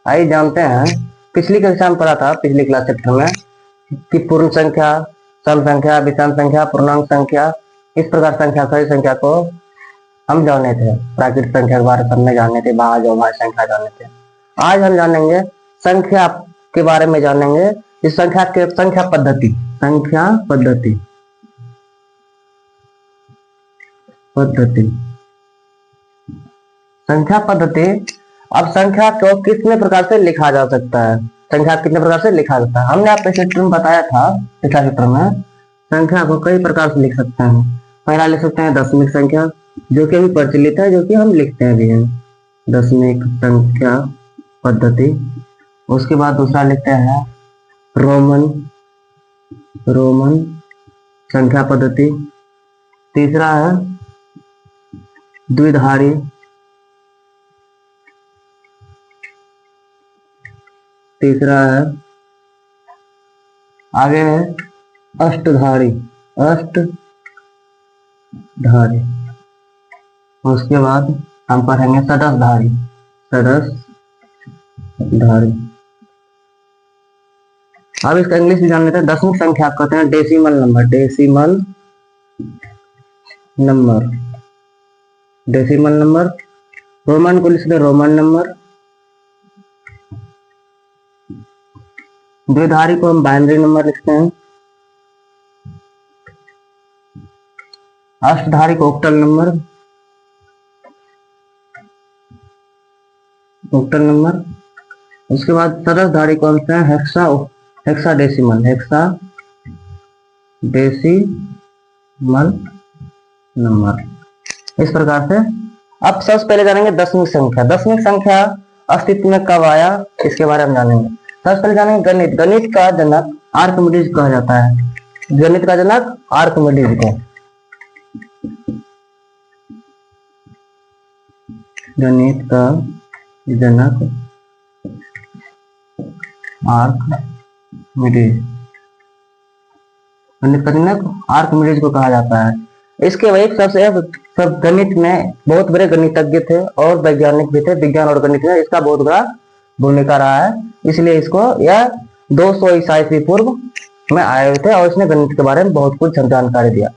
आइए जानते हैं, पिछली कक्षा में पढ़ा था, पिछली क्लास चैप्टर में, कि पूर्ण संख्या, सम संख्या, विषम संख्या, पूर्णांक संख्या, इस प्रकार संख्या, सही संख्या को हम जाने थे। प्राकृतिक संख्या के बारे में जाने थे, भाज्य और भाज्य संख्या जाने थे। आज हम जानेंगे संख्या के बारे में, जानेंगे इस संख्या के संख्या पद्धति, संख्या पद्धति पद्धति संख्या पद्धति। अब संख्या को कितने प्रकार से लिखा जा सकता है, संख्या कितने प्रकार से लिखा जाता है। हमने आपके चैप्टर में बताया था, पिछला चैप्टर में, संख्या को कई प्रकार से लिख सकते हैं। पहला लिख सकते हैं दशमिक संख्या, जो कि अभी प्रचलित है, जो कि हम लिखते हैं भी हैं, दशमिक संख्या पद्धति। उसके बाद दूसरा लिखते हैं रोमन संख्या पद्धति। तीसरा है द्विधारी, तीसरा है, आगे है अष्टधारी। उसके बाद हम पढ़ेंगे सदस्यधारी। अब इसका इंग्लिश भी जान लेते हैं। दशमिक संख्या कहते हैं डेसिमल नंबर। रोमन को लिखते हैं रोमन नंबर। द्विधारी को हम बाइनरी नंबर लिखते हैं। अष्टधारी को ऑक्टल नंबर। उसके बाद सदस्यधारी को हम हेक्साडेसिमल नंबर। इस प्रकार से अब सबसे पहले जानेंगे दशमिक संख्या। दशमिक संख्या अस्तित्व में कब आया, इसके बारे में जानेंगे। सबसे पहले जानेंगे गणित। गणित का जनक आर्किमिडीज कहा जाता है। गणित का जनक आर्किमिडीज को, गणित का जनक आर्किमिडीज को कहा जाता है। इसके एक सब गणित में बहुत बड़े गणितज्ञ थे और वैज्ञानिक भी थे। विज्ञान और गणित में इसका बहुत बड़ा भूमिका रहा है, इसलिए इसको यह 200 ईसा पूर्व में आए हुए थे और इसने गणित के बारे में बहुत कुछ जानकारी दिया।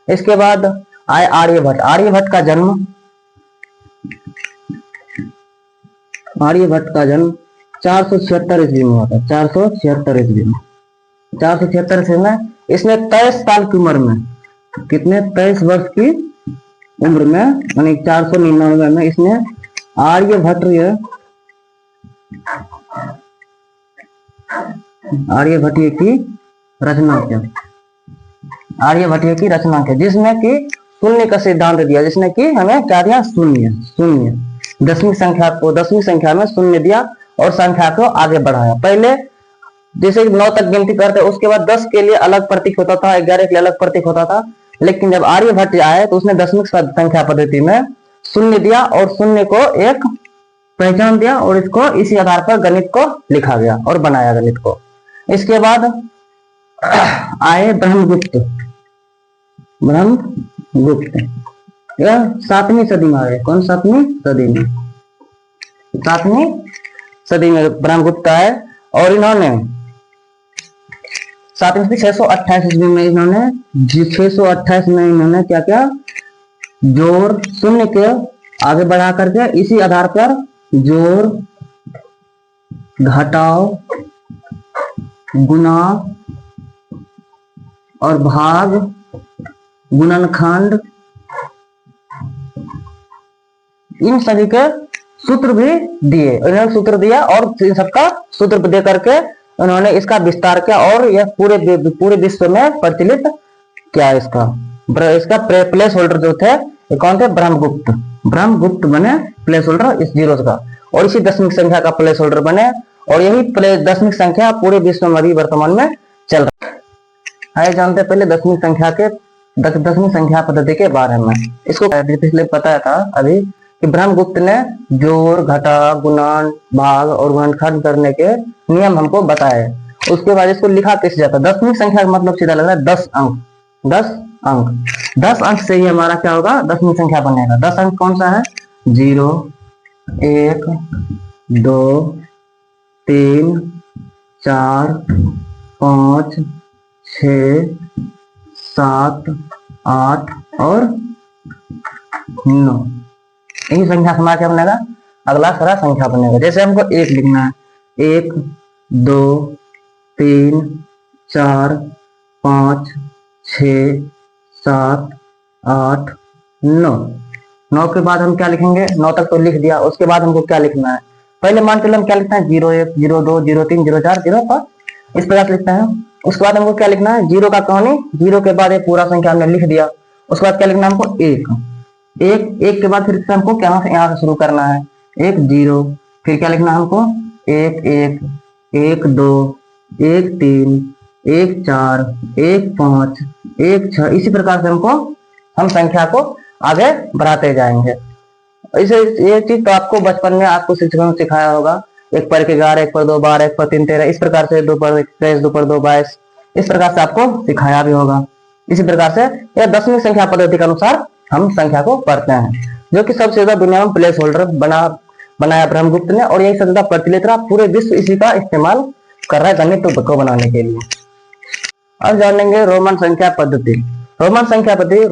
इसके बाद आए आर्यभट्ट। आर्यभट्ट का जन्म 476 ईस्वी में हुआ था। 476 ईस्वी में इसने 23 साल की उम्र में, कितने 23 वर्ष की उम्र में, यानी 499 में इसने आर्यभट्ट की रचना किया, जिसने कि शून्य का सिद्धांत दिया, जिसने कि हमें क्या दिया, शून्य। दशमिक संख्या में शून्य दिया और संख्या को आगे बढ़ाया। पहले जैसे 9 तक गिनती करते, उसके बाद 10 के लिए अलग प्रतीक होता था, 11 के लिए अलग प्रतीक होता था। लेकिन जब आर्यभट्ट आए तो उसने दशमिक संख्या पद्धति में शून्य दिया और शून्य को एक पहचान दिया और इसको इसी आधार पर गणित को लिखा गया और बनाया गणित को। इसके बाद आए ब्रह्मगुप्त। यह 7वीं सदी में आए। कौन 7वीं सदी में ब्रह्मगुप्त आए और इन्होंने 628 ईस्वी में इन्होंने क्या क्या जोड़, शून्य के आगे बढ़ा करके इसी आधार पर जोड़, घटाव, गुणा और भाग, गुणनखंड, इन सभी के सूत्र भी दिए। इन्होंने सूत्र दिया और इन सबका सूत्र दे करके उन्होंने इसका विस्तार किया और यह पूरे विश्व में प्रचलित किया। इसका प्लेस होल्डर जो थे, कौन थे, ब्रह्मगुप्त बने प्लेस होल्डर इस जीरो का, और इसी दशमिक संख्या का प्लेस होल्डर बने और यही दशमिक संख्या पूरे विश्व में अभी वर्तमान में चल रहा है। आइए जानते पहले दशमिक संख्या पद्धति के बारे में। इसको पिछले बताया था अभी कि ब्रह्मगुप्त ने जोड़, घटा, गुणन, भाग और गुणनखंड करने के नियम हमको बताए। उसके बाद इसको लिखा कैसे जाता है। दशमिक संख्या का मतलब सीधा लग रहा है 10 अंक। 10 अंक से ही हमारा क्या होगा, दशमिक संख्या बनेगा। 10 अंक कौन सा है, 0, 1, 2, 3 4 5 6 7 8 और 9। यही संख्या हमारा क्या बनेगा, अगला सारा संख्या बनेगा। जैसे हमको 1 लिखना है, 1 2 3 4 5 6 7 8 9। 9 के बाद हम क्या लिखेंगे, 9 तक तो लिख दिया। उसके बाद हमको क्या लिखना है, पहले मान चलो हम क्या लिखते हैं, 0 1 0 2 0 3 0 4 0 5, इस प्रकार से लिखते हैं। उसके बाद हमको क्या लिखना है, 0 का कहानी, 0 के बाद ये पूरा संख्या हमने लिख दिया। उसके बाद क्या लिखना है हमको, 1 के बाद फिर से हमको क्या यहाँ से शुरू करना है, 1 0, फिर क्या लिखना है हमको, 1 1 1 2 1 3 1 4 1 5 1 6। इसी प्रकार से हमको हम संख्या को आगे बढ़ाते जाएंगे। इसे ये चीज तो आपको बचपन में आपको शिक्षकों ने सिखाया होगा, 1 पर 11 1 पर 2 12 1 पर 3 13, इस प्रकार से 2 पर 23 2 पर 2 22, इस प्रकार से आपको सिखाया भी होगा। इसी प्रकार से यह 10वीं संख्या पद्धति के अनुसार हम संख्या को पढ़ते हैं, जो कि सबसे ज्यादा दुनिया में प्लेस होल्डर बनाया ब्रह्मगुप्त ने, और यही सबसे ज्यादा प्रचलित रहा। पूरे विश्व इसी का इस्तेमाल कर रहा है गणित को बनाने के लिए। अब जानेंगे रोमन संख्या पद्धति। रोमन संख्या पद्धति,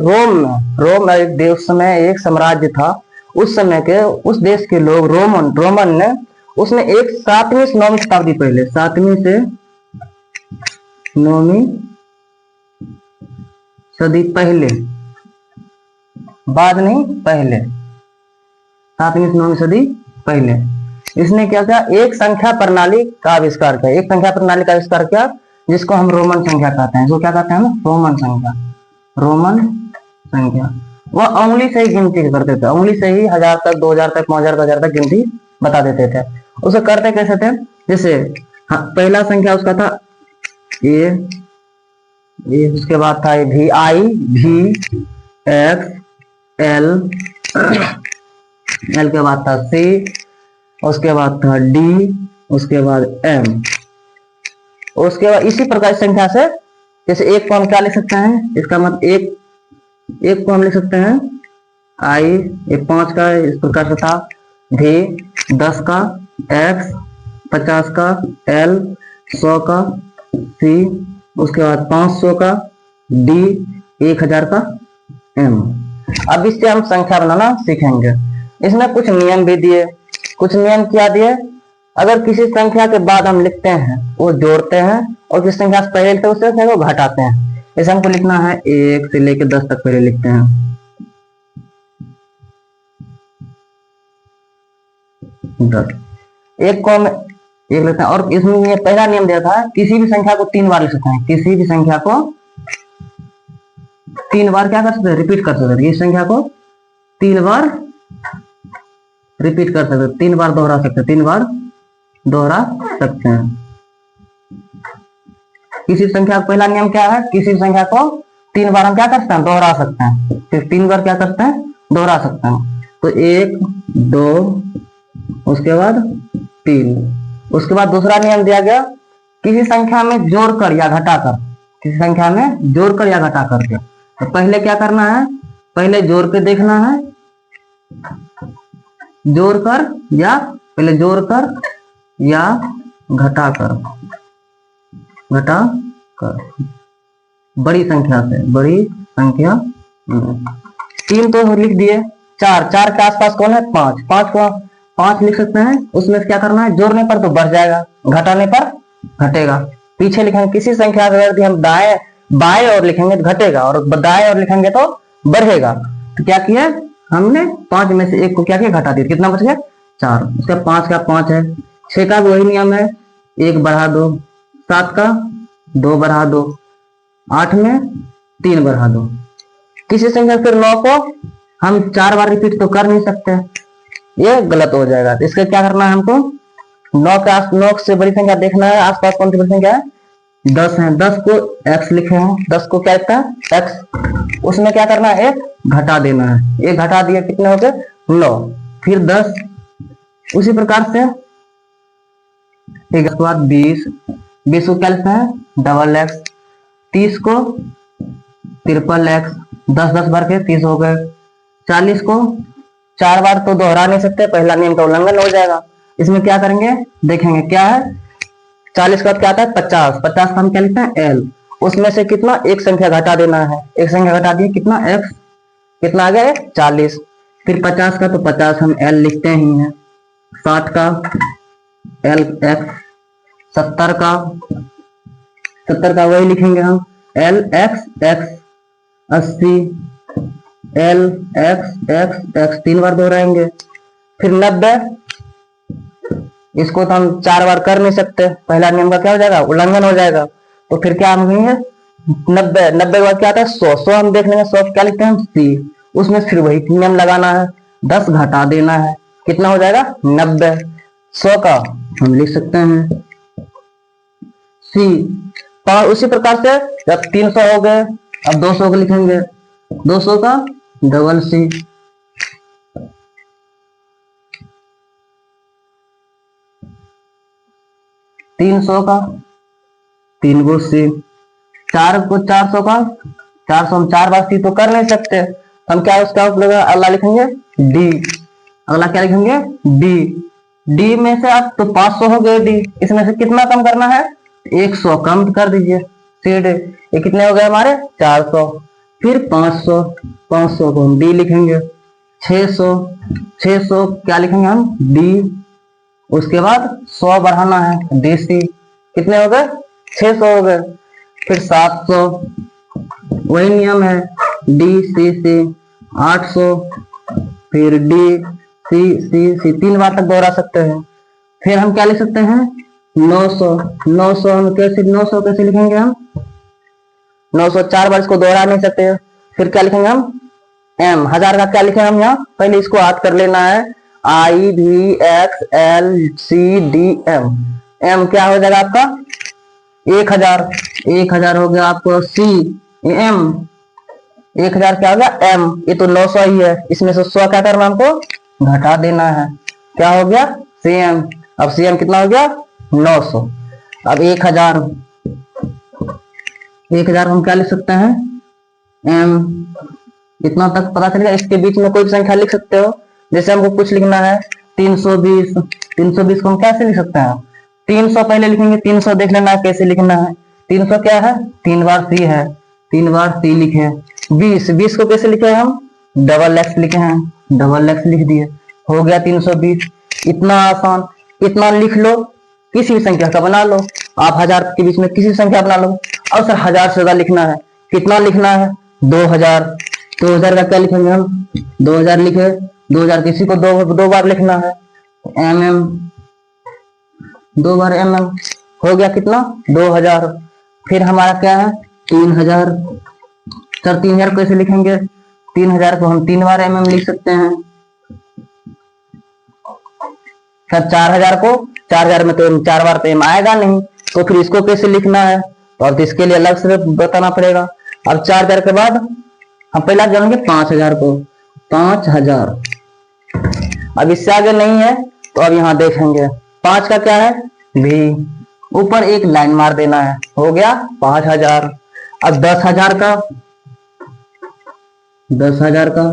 रोम एक देश में एक साम्राज्य था। उस समय के उस देश के लोग रोमन ने उसने एक 7वीं से 9वीं शताब्दी पहले, 7वीं से 9वीं सदी पहले, बाद नहीं पहले, 7वीं से 9वीं सदी पहले इसने क्या किया, एक संख्या प्रणाली का आविष्कार किया। एक संख्या प्रणाली का आविष्कार किया जिसको हम रोमन संख्या कहते हैं। जो क्या कहते हैं ना, रोमन संख्या। रोमन संख्या वह उंगली से ही गिनती करते थे, उंगली से ही 1000 तक 2000 तक 5000 1000 तक गिनती बता देते थे। उसे करते कैसे थे, जैसे पहला संख्या उसका था ए, उसके बाद था भी, आई भी एक्स एल, एल के बाद था सी, उसके बाद था डी, उसके बाद एम। उसके बाद इसी प्रकार संख्या से, जैसे एक को हम क्या लिख सकते हैं, इसका मतलब एक को हम लिख सकते हैं आई, ये 5 का इस प्रकार से था, भी 10 का, एक्स 50 का, एल 100 का, सी उसके बाद 500 का, डी 1000 का, एम। अब इससे हम संख्या बनाना सीखेंगे। इसमें कुछ नियम भी दिए। कुछ नियम क्या दिए, अगर किसी संख्या के बाद हम लिखते हैं वो जोड़ते हैं, और किसी संख्या से पहले लिखते हैं उससे वो घटाते हैं। जैसे हमको लिखना है 1 से लेकर 10 तक पहले लिखते हैं, 10, 1 को हम 1 लिखते हैं। और इसमें ये पहला नियम दिया था, किसी भी संख्या को 3 बार लिख सकते हैं। किसी भी संख्या को 3 बार क्या कर सकते हैं, रिपीट कर सकते हैं। इस संख्या को 3 बार रिपीट कर सकते हैं, 3 बार दोहरा सकते हैं, 3 बार दोहरा सकते हैं। किसी संख्या का पहला नियम क्या है, किसी संख्या को 3 बार हम क्या कर सकते हैं, दोहरा सकते हैं। फिर 3 बार क्या करते हैं, दोहरा सकते हैं। तो 1 2 उसके बाद 3। उसके बाद दूसरा नियम दिया गया, किसी संख्या में जोड़कर या घटाकर, किसी संख्या में जोड़कर या घटा करके। तो पहले क्या करना है, पहले जोड़ के देखना है, जोड़कर या पहले जोड़कर या घटाकर, बड़ी संख्या से, बड़ी संख्या। 3 तो लिख दिए। 4 के आसपास कौन है, 5 को 5 लिख सकते हैं। उसमें क्या करना है, जोड़ने पर तो बढ़ जाएगा, घटाने पर घटेगा। पीछे लिखेंगे किसी संख्या का यदि हम बाएं और लिखेंगे तो घटेगा, और दाएं और लिखेंगे तो बढ़ेगा। तो क्या किया हमने, 5 में से 1 को क्या किया, घटा दिया। कितना बच गया, 4। उसका 5 का 5 है। 6 का भी वही नियम है, 1 बढ़ा दो। 7 का 2 बढ़ा दो। 8 में 3 बढ़ा दो। किसी संख्या फिर 9 को हम 4 बार रिपीट तो कर नहीं सकते, ये गलत हो जाएगा। तो इसका क्या करना है हमको, 9 से बड़ी संख्या देखना है, आसपास कौन सी बड़ी संख्या है, 10 है। 10 को x लिखे हैं, 10 को क्या लिखता है, x। उसमें क्या करना है, 1 घटा देना है। 1 घटा दिया, कितने हो गए, 9। फिर 10, उसी प्रकार से उसके बाद 20 को क्या लिखता है, डबल x। 30 को ट्रिपल x, 10 बार के 30 हो गए। 40 को 4 बार तो दोहरा नहीं सकते, पहला नियम का उल्लंघन हो जाएगा। इसमें क्या करेंगे देखेंगे क्या है। 40 का क्या आता है 50, 50 का हम क्या लिखते हैं एल, उसमें से कितना एक संख्या घटा देना है, एक संख्या घटा दिए कितना एक्स, कितना आ गया 40। फिर 50 का तो 50 हम एल लिखते ही हैं, 60 का एल एक्स, 70 का 70 का वही लिखेंगे हम L x x, 80 L x x x, 3 बार दोहराएंगे। फिर 90, इसको तो हम 4 बार कर नहीं सकते, पहला नियम का क्या हो जाएगा उल्लंघन हो जाएगा, तो फिर क्या हम कहेंगे 90, 90 के बाद क्या आता है 100, 100 हम देख लेंगे 100 क्या लिखते हैं हम सी, उसमें फिर वही नियम लगाना है, 10 घटा देना है, कितना हो जाएगा 90। 100 का हम लिख सकते हैं सी। और उसी प्रकार से जब 300 हो गए, अब 200 का लिखेंगे, 200 का डबल सी, 300 का 3 गो सी, 4 को 400 का 400 हम 4 बार सी तो कर नहीं सकते, हम क्या उसका अगला लिखेंगे डी, अगला क्या लिखेंगे डी, डी में से अब तो 500 हो गए डी, इसमें से कितना कम करना है 100 कम कर दीजिए, सीधे ये कितने हो गए हमारे 400। फिर 500, 500 को हम डी लिखेंगे, 600, 600 क्या लिखेंगे हम डी, उसके बाद 100 बढ़ाना है देसी, कितने हो गए 600 हो गए। फिर 700, वही नियम है डी सी सी, 800, फिर डी सी सी सी, 3 बार तक दोहरा सकते हैं। फिर हम क्या लिख सकते हैं 900, 900 हम कैसे 900 कैसे लिखेंगे हम 900 4 बार इसको दोहरा नहीं सकते। फिर क्या लिखेंगे हम एम, 1000 का क्या लिखे हम यहाँ पहले इसको याद कर लेना है, I V X L C D M, M क्या हो जाएगा आपका 1000, 1000 हो गया आपको सी एम, 1000 क्या हो गया एम, ये तो 900 ही है, इसमें से 100 क्या करना हमको घटा देना है, क्या हो गया सीएम। अब सीएम कितना हो गया 900। अब 1000, 1000 हम क्या लिख सकते हैं एम, इतना तक पता चलेगा। इसके बीच में कोई भी संख्या लिख सकते हो, जैसे हमको कुछ लिखना है 320, 320 को हम कैसे लिख सकते हैं 300 पहले लिखेंगे, 300 देख लेना है कैसे लिखना है, 300 क्या है 3 बार सी है, 3 बार सी लिखे। 20, 20 को कैसे लिखे हम डबल एक्स लिखे हैं, डबल एक्स लिख दिए, हो गया 320। इतना आसान, इतना लिख लो, किसी भी संख्या का बना लो आप, 1000 के बीच में किसी संख्या बना लो। और सर 1000 से ज्यादा लिखना है, कितना लिखना है 2000, 2000 का क्या लिखेंगे हम 2000 लिखे, 2000 किसी को दो बार लिखना है, एम एम 2 बार एम एम, हो गया कितना 2000। फिर हमारा क्या है 3000, सर 3000 कैसे लिखेंगे, 3000 को हम 3 बार एम एम लिख सकते हैं। सर 4000 को 4000 में तो 4 बार तो एम आएगा नहीं, तो फिर इसको कैसे लिखना है, तो अब इसके लिए अलग से बताना पड़ेगा। अब 4000 के बाद हम पहला जानेंगे 5000 को, 5000। अब इससे आगे नहीं है तो अब यहाँ देखेंगे 5 का क्या है भी, ऊपर एक लाइन मार देना है, हो गया 5000। अब 10,000 का, 10,000 का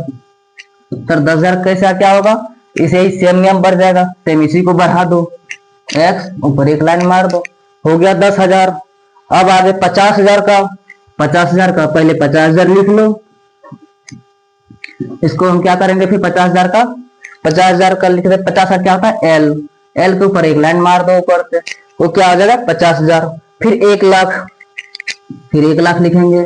सर 10,000 कैसे क्या होगा, इसे ही सेम नियम बढ़ जाएगा, सेम इसी को बढ़ा दो, एक्स ऊपर एक लाइन मार दो, हो गया 10,000। अब आगे 50,000 का, 50,000 का पहले 50,000 लिख लो, इसको हम क्या करेंगे फिर 50,000 का, 50,000 का लिख दे, 50 क्या होता है एल, एल के ऊपर एक लाइन मार दो ऊपर से, वो क्या हो जाएगा 50,000। फिर 1 लाख, फिर 1 लाख लिखेंगे,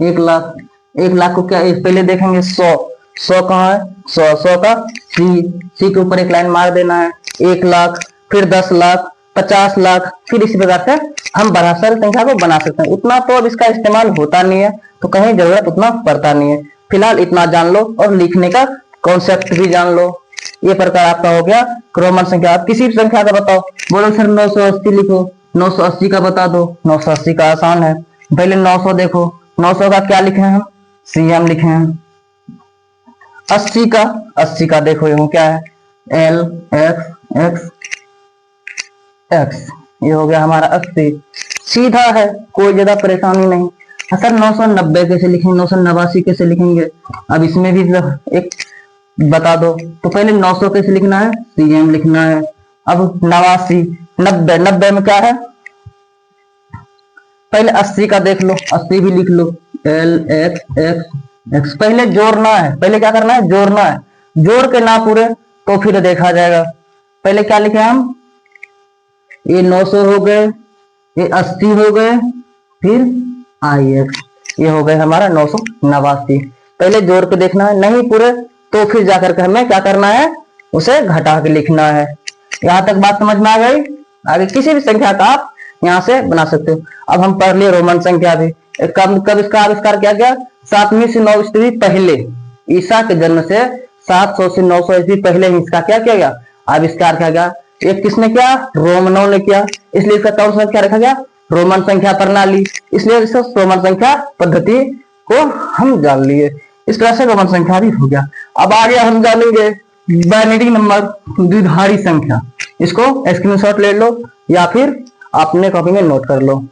1 लाख, 1 लाख को क्या पहले देखेंगे 100, 100 कहाँ है 100, 100 का सी, सी के ऊपर एक लाइन मार देना है, 1 लाख, फिर 10 लाख, 50 लाख, फिर इसी प्रकार से हम बड़ा सारी संख्या को बना सकते हैं। उतना तो अब इसका इस्तेमाल होता नहीं है, तो कहीं जरूरत उतना पड़ता नहीं है। फिलहाल इतना जान लो और लिखने का कॉन्सेप्ट भी जान लो। ये प्रकार आपका हो गया क्रॉमन संख्या। आप किसी भी संख्या का बताओ, बोलो सर 980 लिखो, 980 का बता दो, 980 का आसान है, पहले 900 देखो, 900 का क्या लिखे हैं हम सीएम लिखे हैं। 80 का, 80 का देखो यहाँ क्या है एल एक्स एक्स एक्स, ये हो गया हमारा 80, सीधा है कोई ज्यादा परेशानी नहीं। सर 990 कैसे लिखेंगे, 989 कैसे लिखेंगे? अब इसमें भी एक बता दो। तो पहले 900 कैसे लिखना है, CM लिखना है। अब 89, 90, 90 में क्या है, पहले 80 का देख लो, 80 भी लिख लो, L X X X। पहले जोड़ना है, पहले क्या करना है, जोड़ना है। जोड़ के ना पूरे तो फिर देखा जाएगा। पहले क्या लिखे हम, ये 900 हो गए, ये 80 हो गए, फिर IX, ये हो गए हमारा 989। पहले जोड़ के देखना है, नहीं पूरे तो फिर जाकर के हमें क्या करना है, उसे घटा के लिखना है। यहां तक बात समझ में आ गई? आगे किसी भी संख्या का आप यहां से बना सकते हो। अब हम पढ़ लिए रोमन संख्या भी। कब इसका आविष्कार किया गया, 7वीं से 9वीं ईस्वी पहले, ईसा के जन्म से 700 से 900 ईस्वी पहले ही इसका क्या किया गया, आविष्कार किया गया। ये किसने किया, रोमनों ने किया। इसलिए इसका कौन सा संख्या रखा गया, रोमन संख्या प्रणाली। इसलिए इस रोमन संख्या पद्धति को हम जान लिए। इस तरह से रोमन संख्या भी हो गया। अब आगे हम जानेंगे बाइनरी नंबर, द्विधारी संख्या। इसको स्क्रीनशॉट ले लो या फिर अपने कॉपी में नोट कर लो।